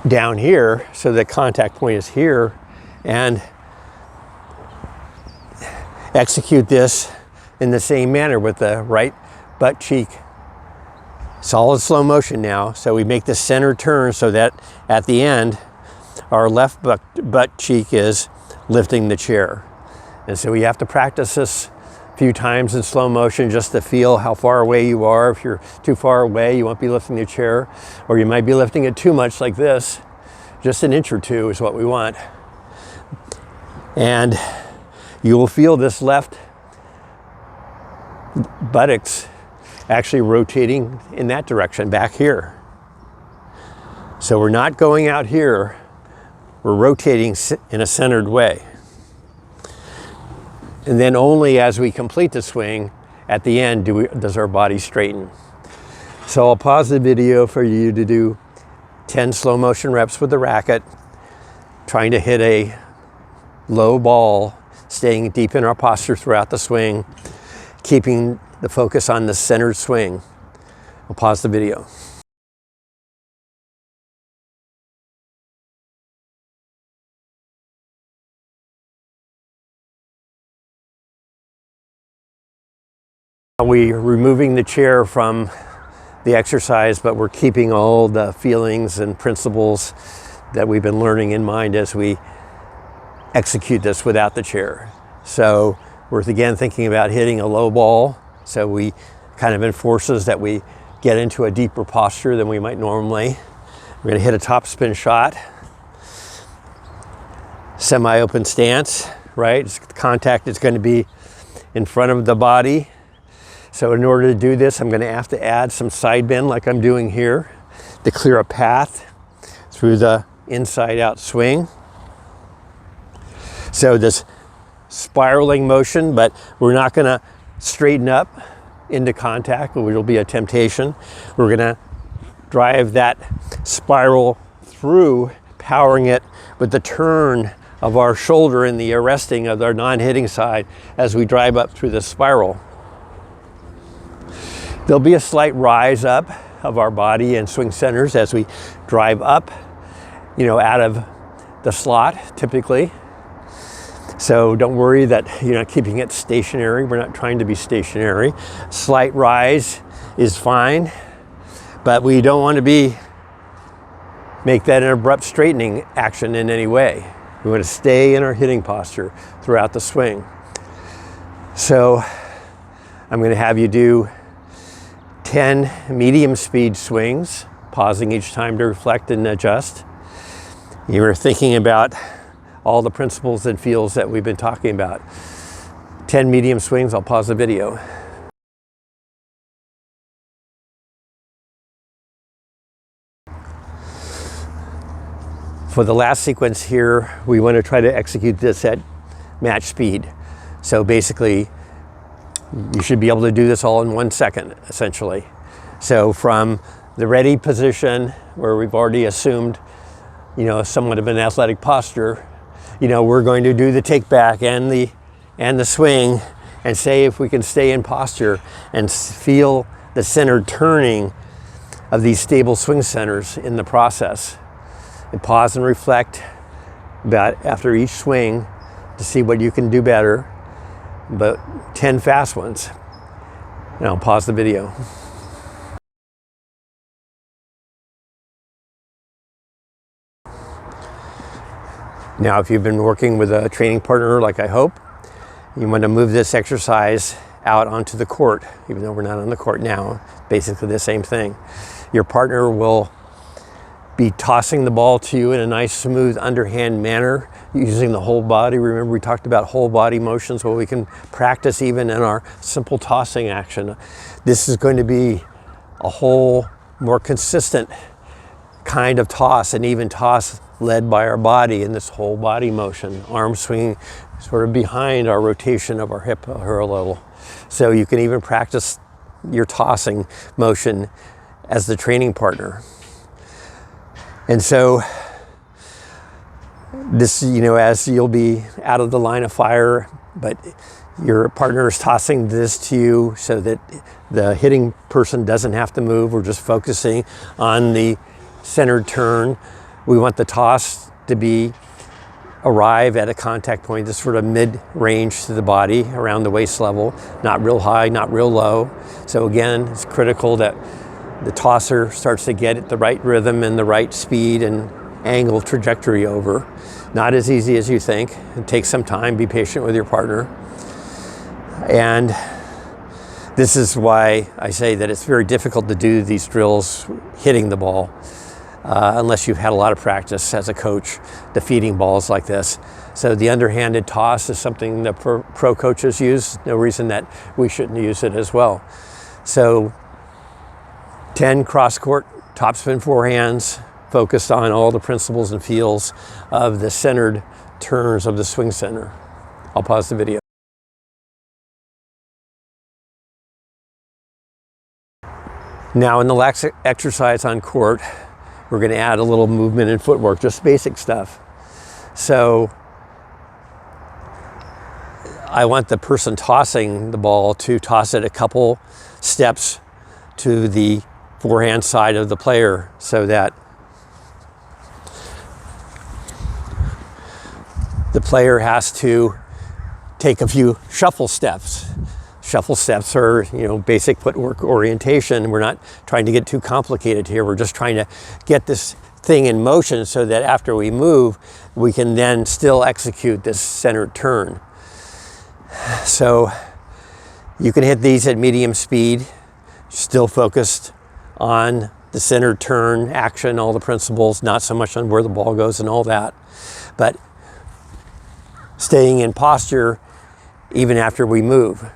down here so the contact point is here, and execute this in the same manner with the right butt cheek. Solid slow motion now. So we make the center turn so that at the end, our left butt cheek is lifting the chair. And so we have to practice this a few times in slow motion just to feel how far away you are. If you're too far away, you won't be lifting the chair, or you might be lifting it too much like this. Just 1 inch or 2 is what we want. And you will feel this left buttocks actually rotating in that direction back here. So we're not going out here, we're rotating in a centered way. And then only as we complete the swing at the end does our body straighten. So I'll pause the video for you to do 10 slow motion reps with the racket, trying to hit a low ball, staying deep in our posture throughout the swing, keeping the focus on the centered swing. I'll pause the video. We're removing the chair from the exercise, but we're keeping all the feelings and principles that we've been learning in mind as we execute this without the chair. So we're again thinking about hitting a low ball So we kind of enforces that we get into a deeper posture than we might normally. We're gonna hit a topspin shot. Semi-open stance, right? Contact is going to be in front of the body. So in order to do this, I'm going to have to add some side bend like I'm doing here to clear a path through the inside out swing. So this spiraling motion, but we're not going to straighten up into contact, which will be a temptation. We're going to drive that spiral through, powering it with the turn of our shoulder and the arresting of our non-hitting side as we drive up through the spiral. There'll be a slight rise up of our body and swing centers as we drive up, out of the slot typically. So don't worry that you're not keeping it stationary. We're not trying to be stationary. Slight rise is fine, but we don't want to make that an abrupt straightening action in any way. We want to stay in our hitting posture throughout the swing. So I'm going to have you do 10 medium speed swings, pausing each time to reflect and adjust. You're thinking about all the principles and feels that we've been talking about. 10 medium swings, I'll pause the video. For the last sequence here, we want to try to execute this at match speed. So basically, you should be able to do this all in 1 second, essentially. So from the ready position, where we've already assumed, somewhat of an athletic posture, we're going to do the take back and the swing, and say if we can stay in posture and feel the center turning of these stable swing centers in the process. And pause and reflect about after each swing to see what you can do better, but 10 fast ones. And I'll pause the video. Now, if you've been working with a training partner, like I hope, you want to move this exercise out onto the court, even though we're not on the court now, basically the same thing. Your partner will be tossing the ball to you in a nice smooth underhand manner using the whole body. Remember, we talked about whole body motions, where we can practice even in our simple tossing action. This is going to be a whole more consistent kind of toss, an even toss led by our body in this whole body motion. Arm swinging sort of behind our rotation of our hip a little. So you can even practice your tossing motion as the training partner. And so this, as you'll be out of the line of fire, but your partner is tossing this to you so that the hitting person doesn't have to move. We're just focusing on the centered turn. We want the toss to arrive at a contact point that's sort of mid-range to the body, around the waist level, not real high, not real low. So again, it's critical that the tosser starts to get the right rhythm and the right speed and angle trajectory over. Not as easy as you think. It takes some time. Be patient with your partner. And this is why I say that it's very difficult to do these drills hitting the ball unless you've had a lot of practice as a coach defeating balls like this. So the underhanded toss is something that pro coaches use. No reason that we shouldn't use it as well. So 10 cross-court topspin forehands focused on all the principles and feels of the centered turns of the swing center. I'll pause the video. Now in the last exercise on court, we're going to add a little movement and footwork, just basic stuff. So I want the person tossing the ball to toss it a couple steps to the forehand side of the player, so that the player has to take a few shuffle steps. Shuffle steps are, basic footwork orientation. We're not trying to get too complicated here. We're just trying to get this thing in motion so that after we move, we can then still execute this centered turn. So, You can hit these at medium speed, still focused on the center turn action, all the principles, not so much on where the ball goes and all that, but staying in posture even after we move.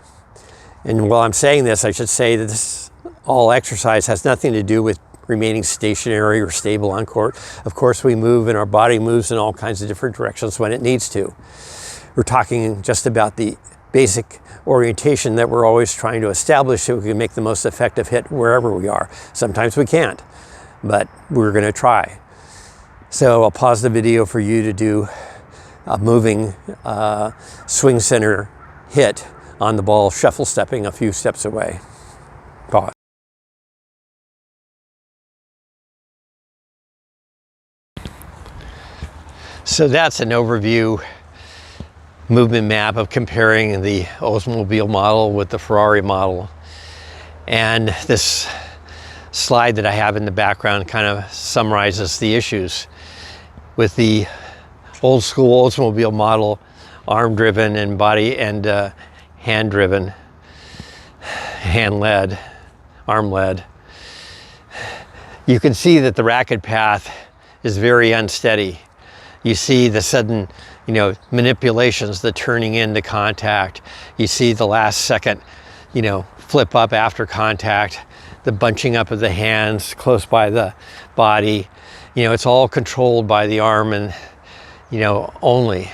And while I'm saying this, I should say that this all exercise has nothing to do with remaining stationary or stable on court. Of course, we move and our body moves in all kinds of different directions when it needs to. We're talking just about the basic orientation that we're always trying to establish so we can make the most effective hit wherever we are. Sometimes we can't, but we're going to try. So I'll pause the video for you to do a moving swing center hit on the ball, shuffle stepping a few steps away. Pause. So that's an overview movement map of comparing the Oldsmobile model with the Ferrari model. And this slide that I have in the background kind of summarizes the issues. With the old school Oldsmobile model, arm driven and body and hand driven, hand led, arm led, you can see that the racket path is very unsteady. You see the sudden, manipulations, the turning into contact. You see the last second, flip up after contact, the bunching up of the hands close by the body. It's all controlled by the arm and, only.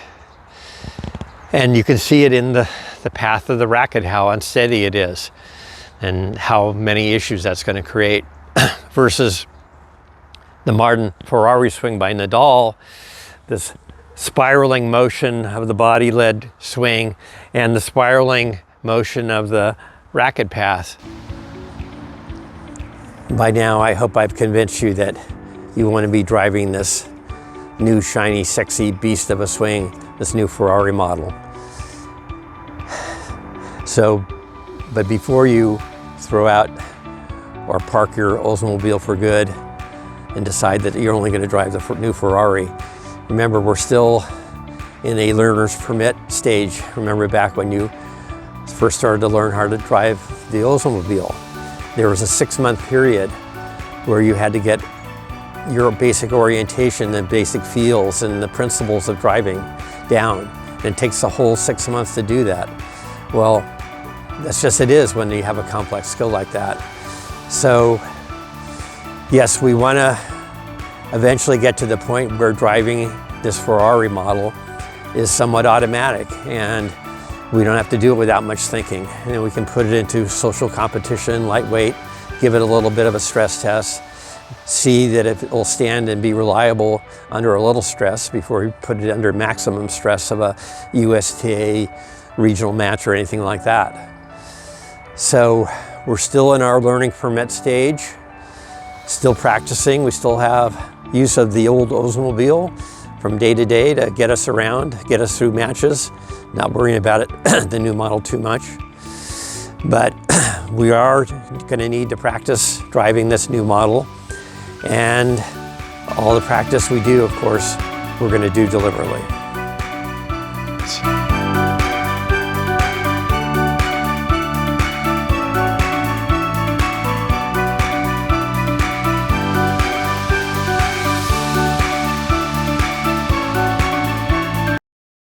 And you can see it in the path of the racket, how unsteady it is and how many issues that's going to create versus the modern Ferrari swing by Nadal, this spiraling motion of the body-led swing and the spiraling motion of the racket path. By now, I hope I've convinced you that you want to be driving this new, shiny, sexy beast of a swing, this new Ferrari model. So, but before you throw out or park your Oldsmobile for good and decide that you're only going to drive the new Ferrari, remember, we're still in a learner's permit stage. Remember back when you first started to learn how to drive the Oldsmobile, there was a 6-month period where you had to get your basic orientation and basic feels and the principles of driving down. And it takes a whole 6 months to do that. Well, that's just it is when you have a complex skill like that. So yes, we want to eventually get to the point where driving this Ferrari model is somewhat automatic and we don't have to do it without much thinking. And we can put it into social competition, lightweight, give it a little bit of a stress test, see that if it will stand and be reliable under a little stress before we put it under maximum stress of a USTA regional match or anything like that. So we're still in our learning permit stage, still practicing. We still have use of the old Oldsmobile from day to day to get us around, get us through matches, not worrying about it, the new model too much. But we are going to need to practice driving this new model, and all the practice we do, of course, we're going to do deliberately.